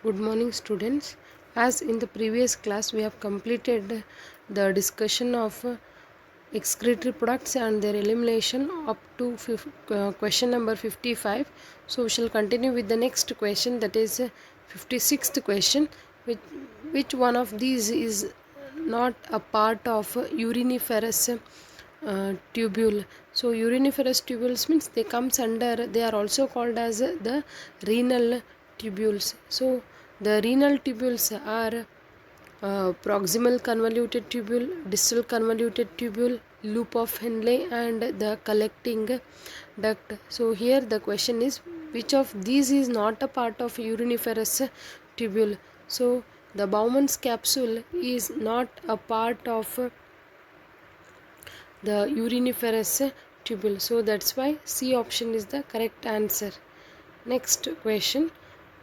Good morning, students. As in the previous class, we have completed the discussion of excretory products and their elimination up to question number 55. So, we shall continue with the next question, that is 56th question. Which one of these is not a part of uriniferous tubule? So, uriniferous tubules means they are also called as the renal tubules. So, the renal tubules are proximal convoluted tubule, distal convoluted tubule, loop of Henle, and the collecting duct. So here the question is, which of these is not a part of uriniferous tubule? So the Bowman's capsule is not a part of the uriniferous tubule. So that's why C option is the correct answer. Next question,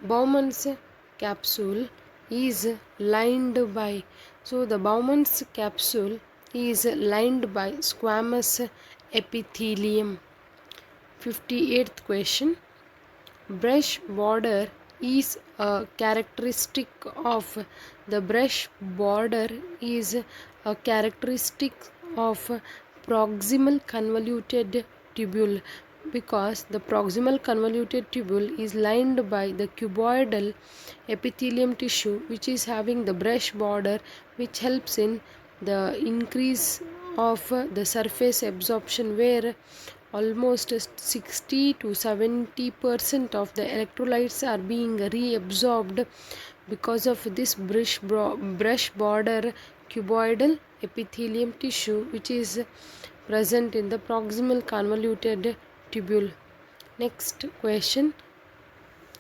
Bowman's capsule is lined by, so the Bowman's capsule is lined by squamous epithelium. 58th question, brush border is a characteristic of, the brush border is a characteristic of proximal convoluted tubule, because the proximal convoluted tubule is lined by the cuboidal epithelium tissue, which is having the brush border, which helps in the increase of the surface absorption, where almost 60 to 70% of the electrolytes are being reabsorbed because of this brush border cuboidal epithelium tissue, which is present in the proximal convoluted tubule. Next question,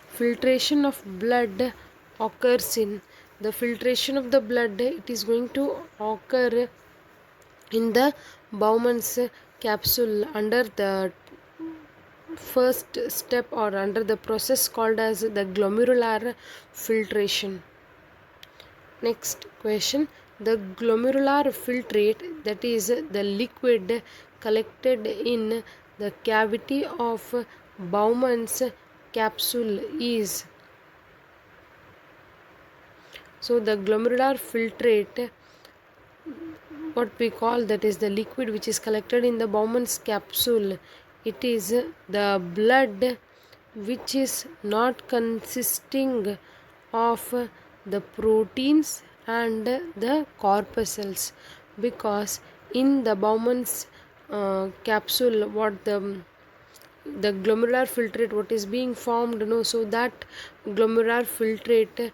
filtration of blood occurs in, the filtration of the blood, it is going to occur in the Bowman's capsule under the first step or under the process called as the glomerular filtration. Next question, the glomerular filtrate, that is the liquid collected in the cavity of Bowman's capsule is, so the glomerular filtrate, what we call, that is the liquid which is collected in the Bowman's capsule, it is the blood which is not consisting of the proteins and the corpuscles, because in the Bowman's capsule, what the glomerular filtrate what is being formed, no, so that glomerular filtrate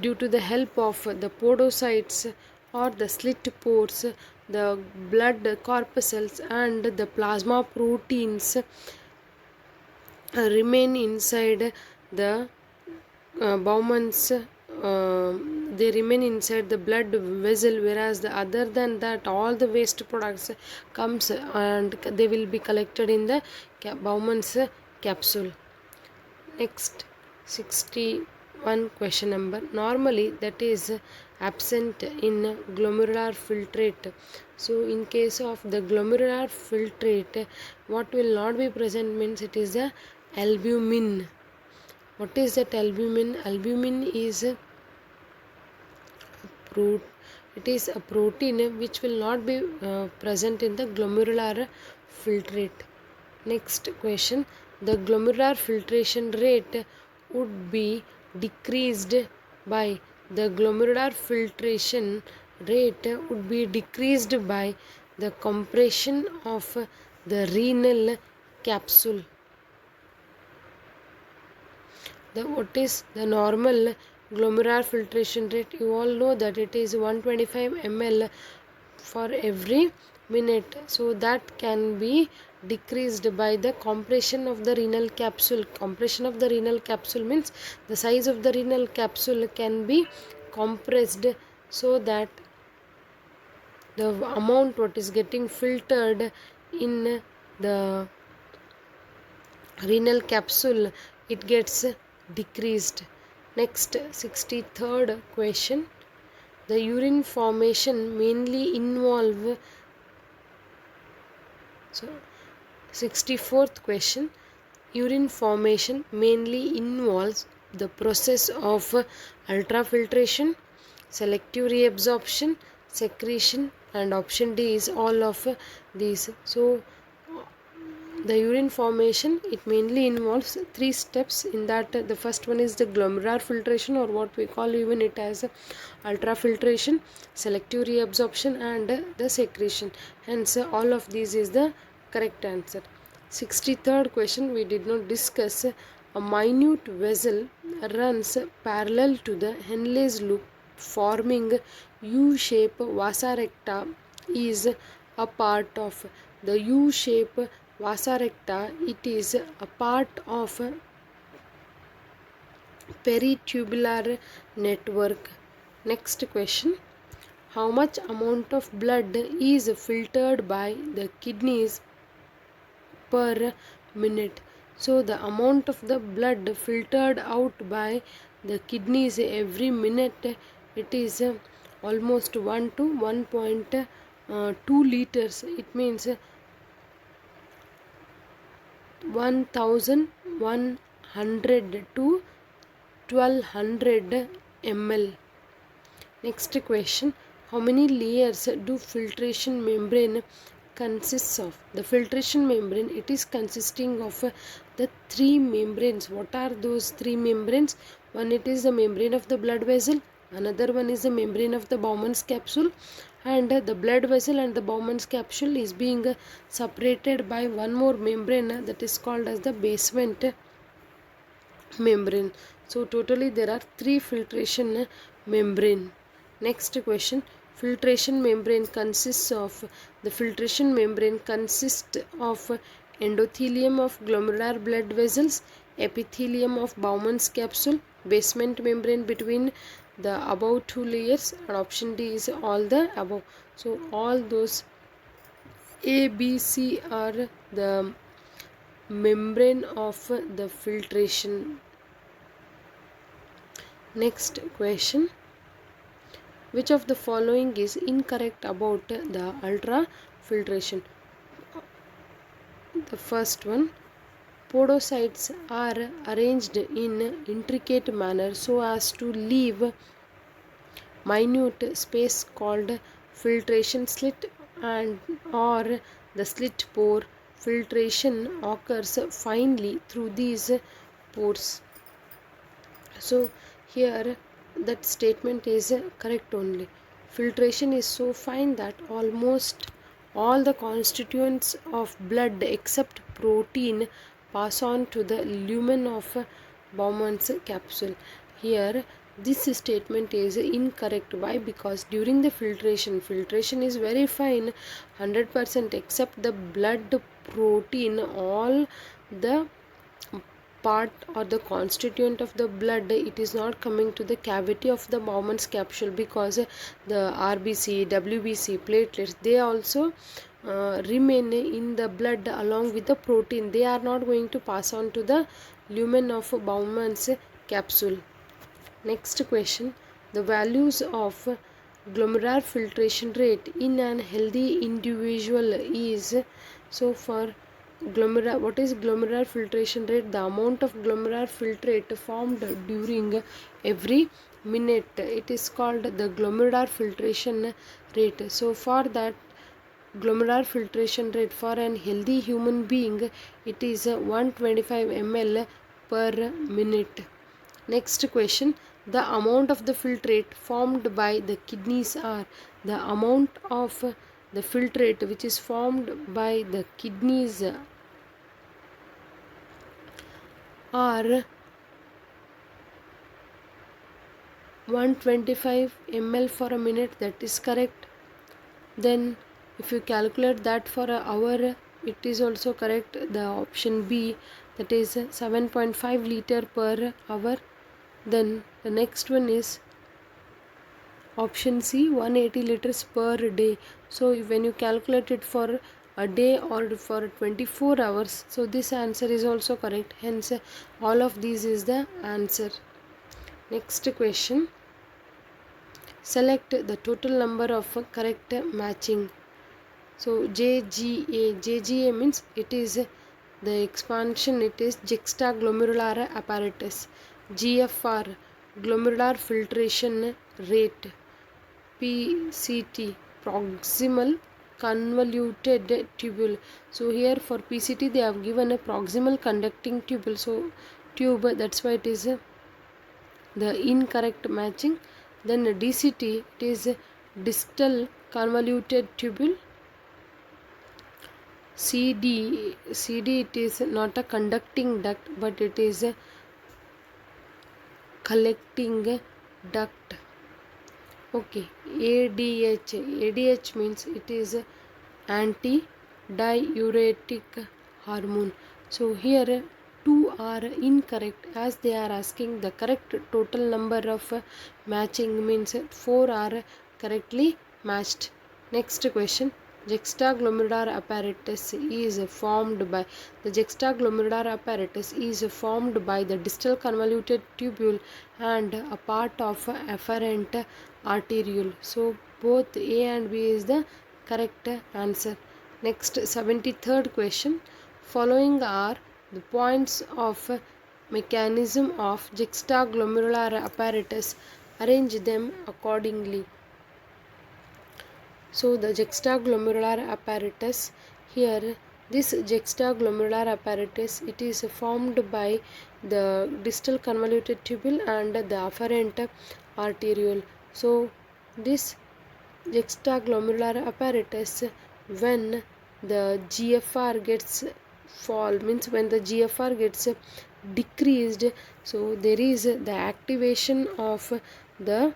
due to the help of the podocytes or the slit pores, the blood corpuscles and the plasma proteins remain inside the Bowman's, they remain inside the blood vessel, whereas the other than that all the waste products comes and they will be collected in the Bowman's capsule. Next, 61 question number, normally that is absent in glomerular filtrate. So in case of the glomerular filtrate, what will not be present means it is the albumin. What is that albumin? Albumin is it is a protein which will not be present in the glomerular filtrate. Next question, the glomerular filtration rate would be decreased by, the glomerular filtration rate would be decreased by the compression of the renal capsule. What is the normal glomerular filtration rate? You all know that it is 125 ml for every minute, so that can be decreased by the compression of the renal capsule. Compression of the renal capsule means the size of the renal capsule can be compressed, so that the amount what is getting filtered in the renal capsule, it gets decreased. Next, 63rd question, the urine formation mainly involve, so 64th question, urine formation mainly involves the process of ultrafiltration, selective reabsorption, secretion, and option D is all of these. So the urine formation, it mainly involves three steps. In that, the first one is the glomerular filtration, or what we call even it as ultrafiltration, selective reabsorption, and the secretion. Hence all of these is the correct answer. 63rd question we did not discuss. A minute vessel runs parallel to the Henle's loop forming U-shape vasa recta is a part of the U-shape vasa recta. It is a part of peritubular network. Next question. How much amount of blood is filtered by the kidneys per minute? So the amount of the blood filtered out by the kidneys every minute, it is almost 1 to 1.2 liters. It means 1100 to 1200 ml. Next question. How many layers do filtration membrane consists of? The filtration membrane, it is consisting of the three membranes. What are those three membranes? One, it is the membrane of the blood vessel, another one is the membrane of the Bowman's capsule, and the blood vessel and the Bowman's capsule is being separated by one more membrane that is called as the basement membrane. So totally there are three filtration membrane. Next question. Filtration membrane consists of, the filtration membrane consists of endothelium of glomerular blood vessels, epithelium of Bowman's capsule, basement membrane between the above two layers, and option D is all the above. So all those A, B, C are the membrane of the filtration. Next question. Which of the following is incorrect about the ultrafiltration? The first one. Podocytes are arranged in intricate manner so as to leave minute space called filtration slit and or the slit pore. Filtration occurs finely through these pores. So here that statement is correct only. Filtration is so fine that almost all the constituents of blood except protein pass on to the lumen of Bowman's capsule. Here this statement is incorrect. Why? Because during the filtration is very fine, 100% except the blood protein, all the part or the constituent of the blood, it is not coming to the cavity of the Bowman's capsule, because the RBC, WBC, platelets, they also remain in the blood along with the protein. They are not going to pass on to the lumen of Bowman's capsule. Next question. The values of glomerular filtration rate in an healthy individual is, so for glomerular, what is glomerular filtration rate? The amount of glomerular filtrate formed during every minute, it is called the glomerular filtration rate. So for that glomerular filtration rate for an healthy human being, it is 125 ml per minute. Next question. The amount of the filtrate formed by the kidneys are, the amount of the filtrate which is formed by the kidneys are 125 ml for a minute. That is correct. Then if you calculate that for an hour, it is also correct. The option B, that is 7.5 liter per hour. Then the next one is option C, 180 liters per day. So when you calculate it for a day or for 24 hours, so this answer is also correct. Hence all of these is the answer. Next question. Select the total number of correct matching. So JGA means it is the expansion, it is juxtaglomerular apparatus. GFR, glomerular filtration rate, PCT, proximal convoluted tubule. So here for PCT they have given a proximal conducting tubule. So tube, that's why it is the incorrect matching. Then DCT, it is distal convoluted tubule. CD, it is not a conducting duct, but it is a collecting duct. Okay, ADH means it is anti-diuretic hormone. So here two are incorrect, as they are asking the correct total number of matching, means four are correctly matched. Next question. Juxtaglomerular apparatus is formed by the distal convoluted tubule and a part of afferent arteriole. So both A and B is the correct answer. Next, 73rd question. Following are the points of mechanism of juxtaglomerular apparatus. Arrange them accordingly. So the juxtaglomerular apparatus, here this juxtaglomerular apparatus, it is formed by the distal convoluted tubule and the afferent arteriole. So this juxtaglomerular apparatus, when the GFR gets fall, means when the GFR gets decreased, so there is the activation of the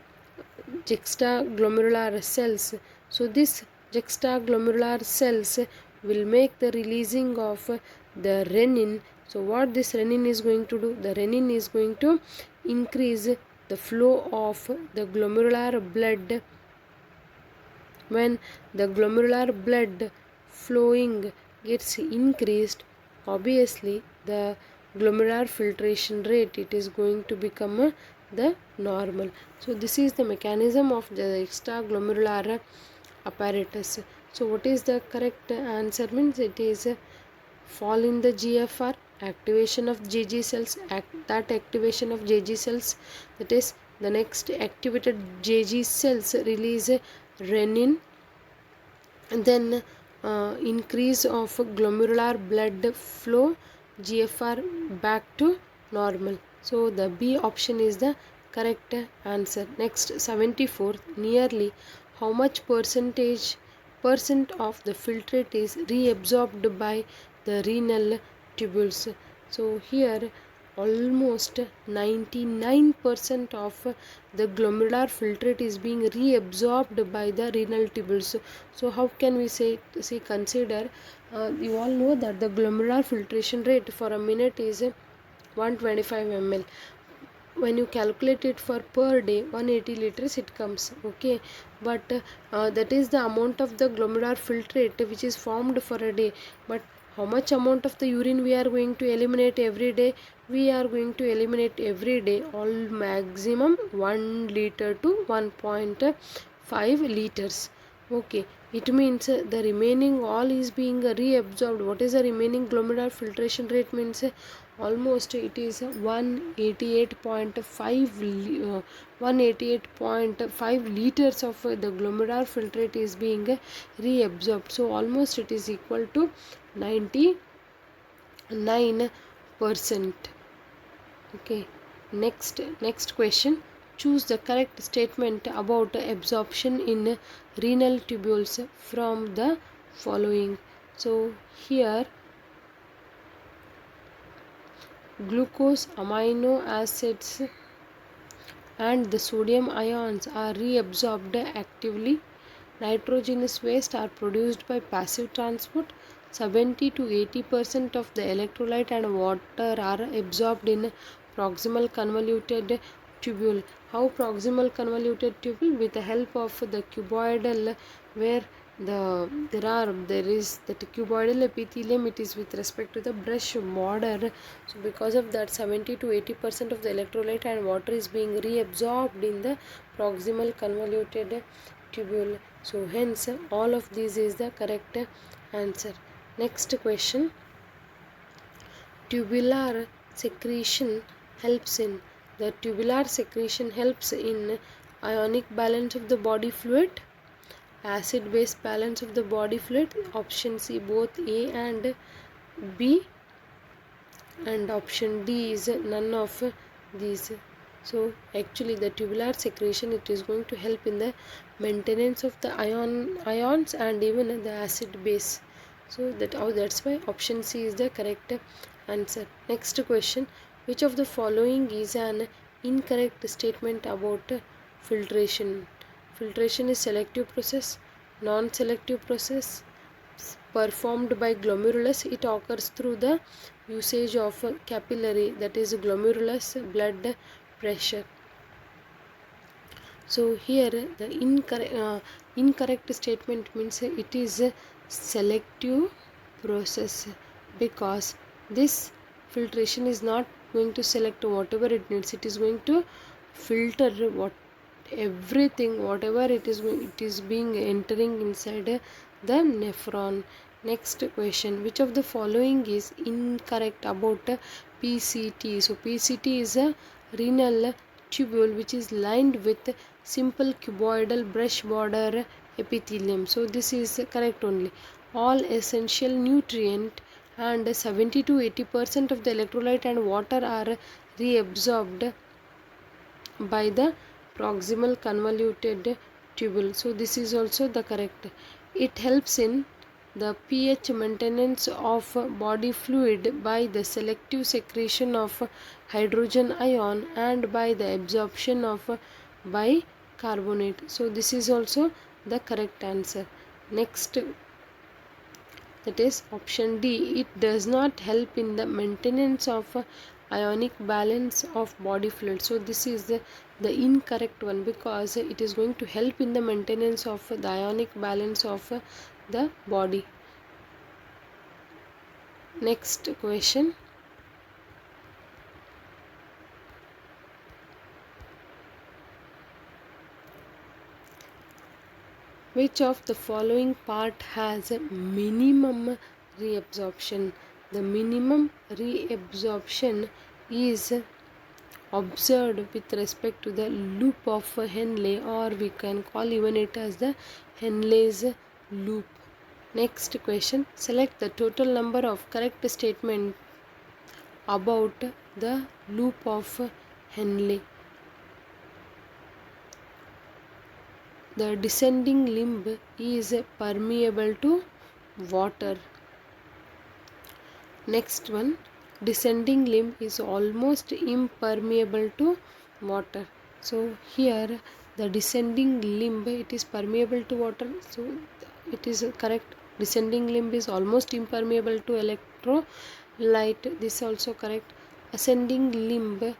juxtaglomerular cells. So this juxtaglomerular cells will make the releasing of the renin. So what this renin is going to do? The renin is going to increase the flow of the glomerular blood. When the glomerular blood flowing gets increased, obviously the glomerular filtration rate, it is going to become the normal. So this is the mechanism of the juxtaglomerular apparatus. So what is the correct answer? Means it is fall in the GFR, activation of JG cells, that activation of JG cells, that is the next activated JG cells release renin, and then increase of glomerular blood flow, GFR back to normal. So the B option is the correct answer. Next, 74th, nearly how much percent of the filtrate is reabsorbed by the renal tubules? So here almost 99% of the glomerular filtrate is being reabsorbed by the renal tubules. So how can we consider, you all know that the glomerular filtration rate for a minute is 125 ml. When you calculate it for per day, 180 liters it comes, okay, but that is the amount of the glomerular filtrate which is formed for a day. But how much amount of the urine we are going to eliminate every day? We are going to eliminate every day all maximum 1 liter to 1.5 liters. Okay, it means the remaining all is being reabsorbed. What is the remaining glomerular filtration rate? Means almost it is 188.5 liters of the glomerular filtrate is being reabsorbed. So almost it is equal to 99%. Okay, next question. Choose the correct statement about absorption in renal tubules from the following. So here glucose, amino acids and the sodium ions are reabsorbed actively. Nitrogenous waste are produced by passive transport. 70 to 80% of the electrolyte and water are absorbed in proximal convoluted tubule. How proximal convoluted tubule? With the help of the cuboidal, where there is that cuboidal epithelium, it is with respect to the brush border. So because of that, 70 to 80% of the electrolyte and water is being reabsorbed in the proximal convoluted tubule. So hence all of these is the correct answer. Next question. Tubular secretion helps in the tubular secretion helps in ionic balance of the body fluid, acid base balance of the body fluid. Option C both A and B, and option D is none of these. So actually the tubular secretion, it is going to help in the maintenance of the ions and even the acid base. So that's why option C is the correct answer. Next question, which of the following is an incorrect statement about filtration? Filtration is selective process, non-selective process, performed by glomerulus. It occurs through the usage of capillary, that is glomerulus blood pressure. So here the incorrect statement means it is a selective process, because this filtration is not going to select whatever it needs. It is going to filter whatever it is being entering inside the nephron. Next question, which of the following is incorrect about PCT? So PCT is a renal tubule which is lined with simple cuboidal brush border epithelium. So this is correct only. All essential nutrient and 70 to 80% of the electrolyte and water are reabsorbed by the proximal convoluted tubule. So this is also the correct. It helps in the pH maintenance of body fluid by the selective secretion of hydrogen ion and by the absorption of bicarbonate. So this is also the correct answer. Next, that is option D. It does not help in the maintenance of ionic balance of body fluid. So this is the incorrect one, because it is going to help in the maintenance of the ionic balance of the body. Next question, which of the following part has a minimum reabsorption? The minimum reabsorption is observed with respect to the loop of Henle, or we can call even it as the Henle's loop. Next question, select the total number of correct statements about the loop of Henle. The descending limb is permeable to water. Next one, descending limb is almost impermeable to water. So here the descending limb, it is permeable to water, so it is correct. Descending limb is almost impermeable to electrolyte, this also correct. Ascending limb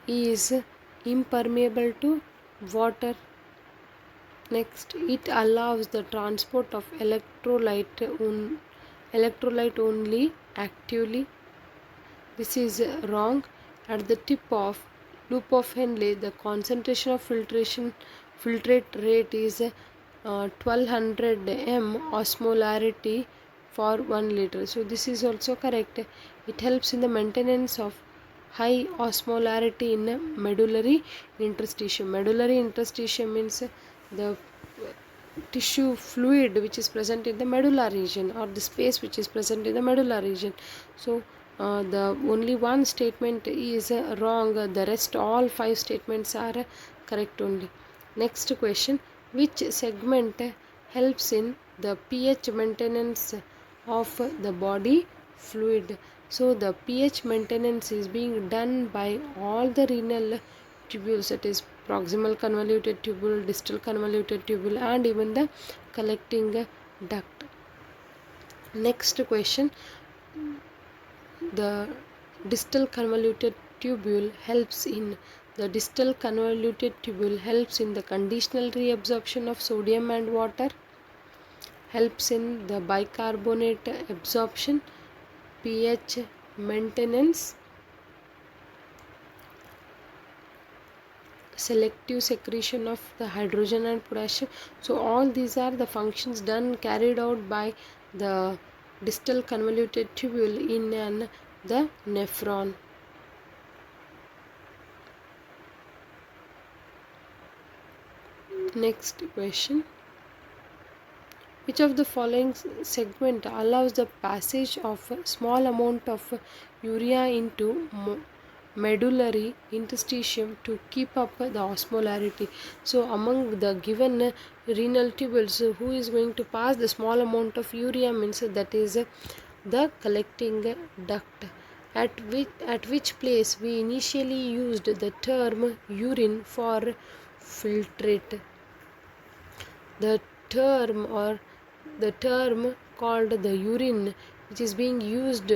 is impermeable to water. Next, it allows the transport of electrolyte only actively. This is wrong. At the tip of loop of Henle, the concentration of filtrate rate is 1200 m osmolarity for 1 liter. So this is also correct. It helps in the maintenance of high osmolarity in medullary interstitium. Medullary interstitium means the tissue fluid which is present in the medulla region, or the space which is present in the medulla region. So the only one statement is wrong, the rest all 5 statements are correct only. Next question, which segment helps in the pH maintenance of the body fluid? So the pH maintenance is being done by all the renal tubules, that is proximal convoluted tubule, distal convoluted tubule, and even the collecting duct. Next question, the distal convoluted tubule helps in the conditional reabsorption of sodium and water, helps in the bicarbonate absorption, pH maintenance, selective secretion of the hydrogen and potassium. So all these are the functions carried out by the distal convoluted tubule in the nephron. Next question. Which of the following segment allows the passage of a small amount of urea into medullary interstitium to keep up the osmolarity? So among the given renal tubules, who is going to pass the small amount of urea means that is the collecting duct. At which place we initially used the term urine for filtrate. The term or the term called the urine, which is being used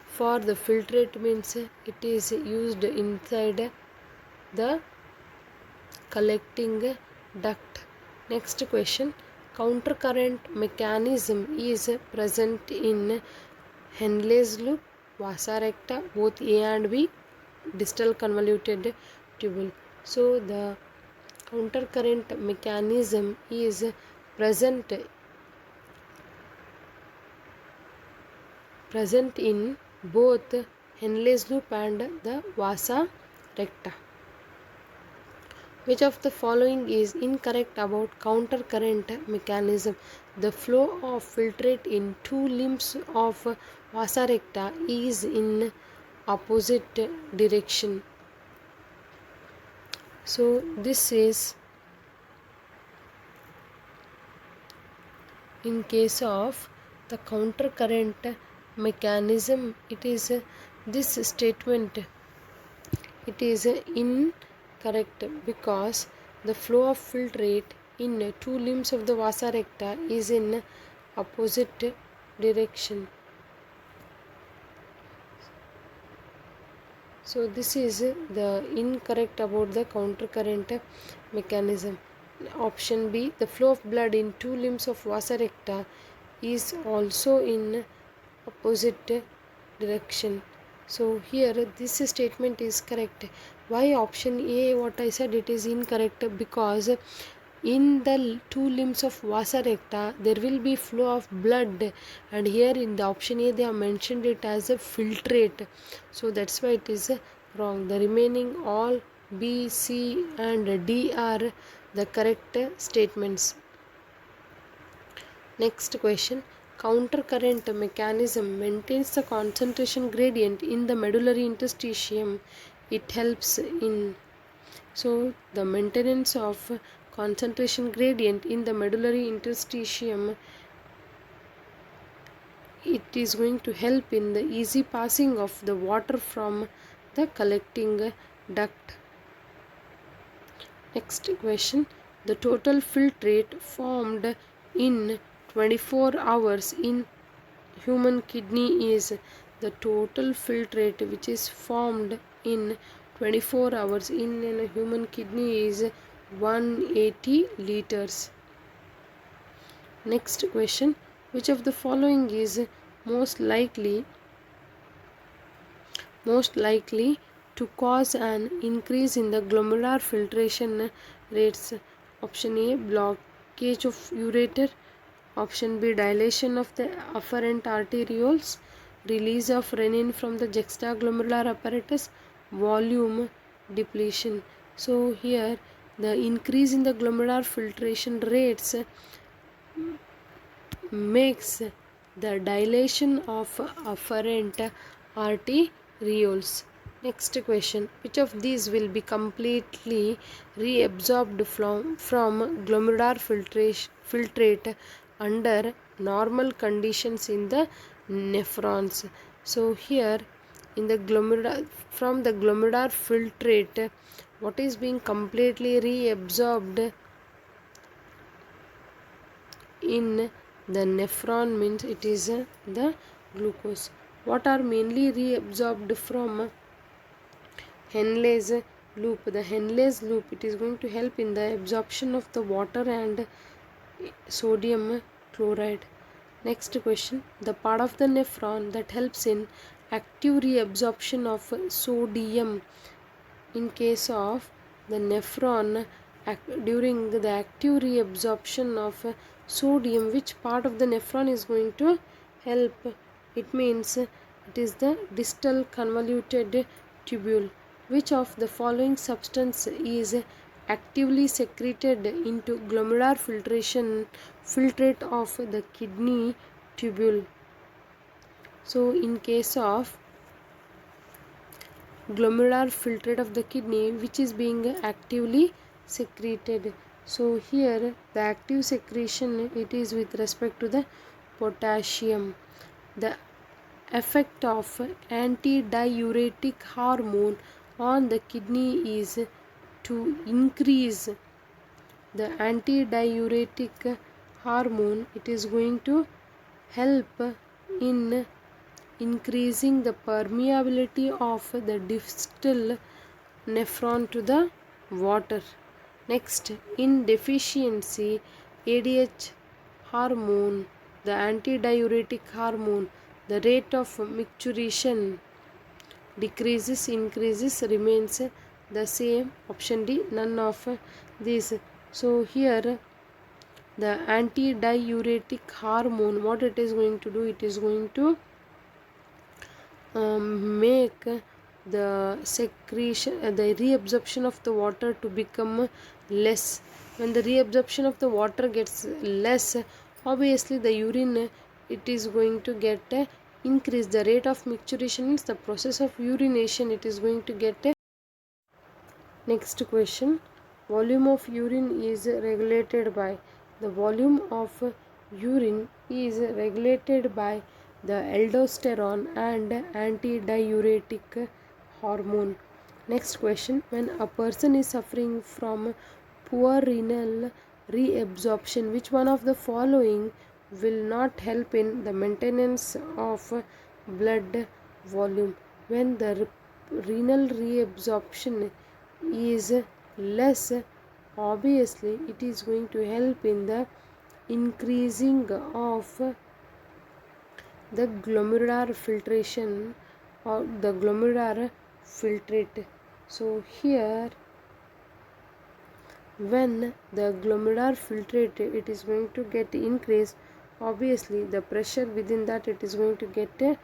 for the filtrate, means it is used inside the collecting duct. Next question. Countercurrent mechanism is present in Henle's loop, vasa recta, both A and B, distal convoluted tubule. So the countercurrent mechanism is present in both Henle's loop and the vasa recta. Which of the following is incorrect about countercurrent mechanism? The flow of filtrate in two limbs of vasa recta is in opposite direction. So this is in case of the countercurrent mechanism. It is this statement, it is incorrect because the flow of filtrate in two limbs of the vasa recta is in opposite direction. So this is the incorrect about the countercurrent mechanism. Option B, the flow of blood in two limbs of vasa recta is also in opposite direction. So here this statement is correct. Why option A, what I said, it is incorrect? Because in the two limbs of vasa recta there will be flow of blood, and here in the option A they have mentioned it as a filtrate. So that's why it is wrong. The remaining all B, C and D are the correct statements. Next question. Countercurrent mechanism maintains the concentration gradient in the medullary interstitium. It helps in, so the maintenance of concentration gradient in the medullary interstitium, it is going to help in the easy passing of the water from the collecting duct. Next question. The total filtrate formed in 24 hours in human kidney is, the total filtrate which is formed in 24 hours in a human kidney is 180 liters. Next question. Which of the following is most likely to cause an increase in the glomerular filtration rates? Option A, blockage of ureter. Option B, dilation of the afferent arterioles, release of renin from the juxtaglomerular apparatus, volume depletion. So here the increase in the glomerular filtration rates makes the dilation of afferent arterioles. Next question. Which of these will be completely reabsorbed from glomerular filtrate under normal conditions in the nephrons? So here in the from the glomerular filtrate, what is being completely reabsorbed in the nephron means it is the glucose. What are mainly reabsorbed from Henle's loop? The Henle's loop, it is going to help in the absorption of the water and sodium chloride. Next question. The part of the nephron that helps in active reabsorption of sodium. In case of the nephron, during the active reabsorption of sodium, which part of the nephron is going to help? It means it is the distal convoluted tubule. Which of the following substance is actively secreted into glomerular filtrate of the kidney tubule. So in case of glomerular filtrate of the kidney which is being actively secreted, so here the active secretion it is with respect to the potassium. The effect of antidiuretic hormone on the kidney is to increase the antidiuretic hormone. It is going to help in increasing the permeability of the distal nephron to the water. Next, in deficiency, ADH hormone, the antidiuretic hormone, the rate of micturition decreases, increases, remains the same. Option D, none of these. So here the antidiuretic hormone, what it is going to do, it is going to make the secretion, the reabsorption of the water to become less. When the reabsorption of the water gets less, obviously the urine it is going to get increase. The rate of micturition means the process of urination, it is going to get Next question, volume of urine is regulated by, the volume of urine is regulated by the aldosterone and antidiuretic hormone. Next question, when a person is suffering from poor renal reabsorption, which one of the following will not help in the maintenance of blood volume? When the renal reabsorption is less, obviously it is going to help in the increasing of the glomerular filtration or the glomerular filtrate. So here when the glomerular filtrate it is going to get increased, obviously the pressure within that it is going to get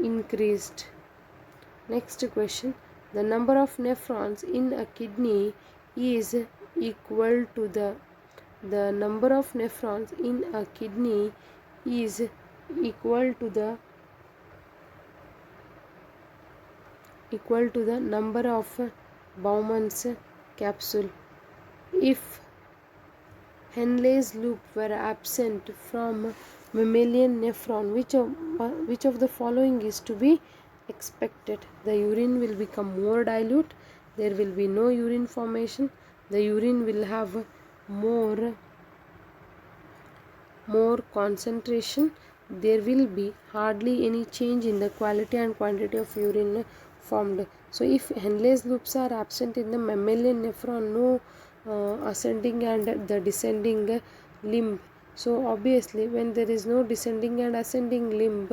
increased. Next question, the number of nephrons in a kidney is equal to the number of nephrons in a kidney is equal to the number of Bowman's capsule. If Henle's loop were absent from mammalian nephron, which of the following is to be expected? The urine will become more dilute, there will be no urine formation, the urine will have more concentration, there will be hardly any change in the quality and quantity of urine formed. So if Henle's loops are absent in the mammalian nephron, no ascending and the descending limb. So obviously when there is no descending and ascending limb,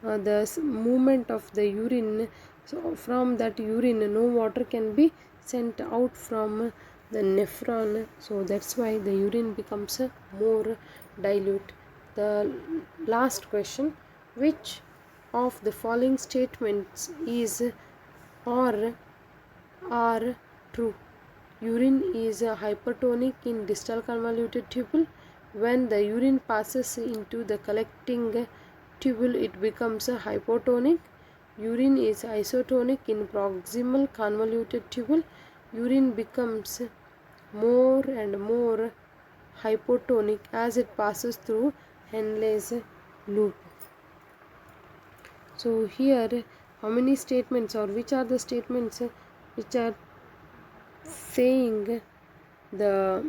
the movement of the urine, so from that urine no water can be sent out from the nephron, so that's why the urine becomes more dilute. The last question, which of the following statements is or are true? Urine is hypertonic in distal convoluted tubule. When the urine passes into the collecting tubule, it becomes hypotonic. Urine is isotonic in proximal convoluted tubule. Urine becomes more and more hypotonic as it passes through Henle's loop. So here how many statements, or which are the statements which are saying the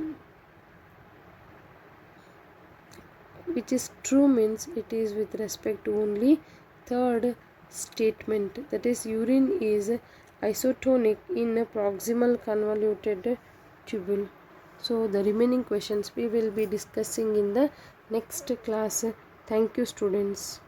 which is true, means it is with respect to only third statement, that is urine is isotonic in a proximal convoluted tubule. So the remaining questions we will be discussing in the next class. Thank you students.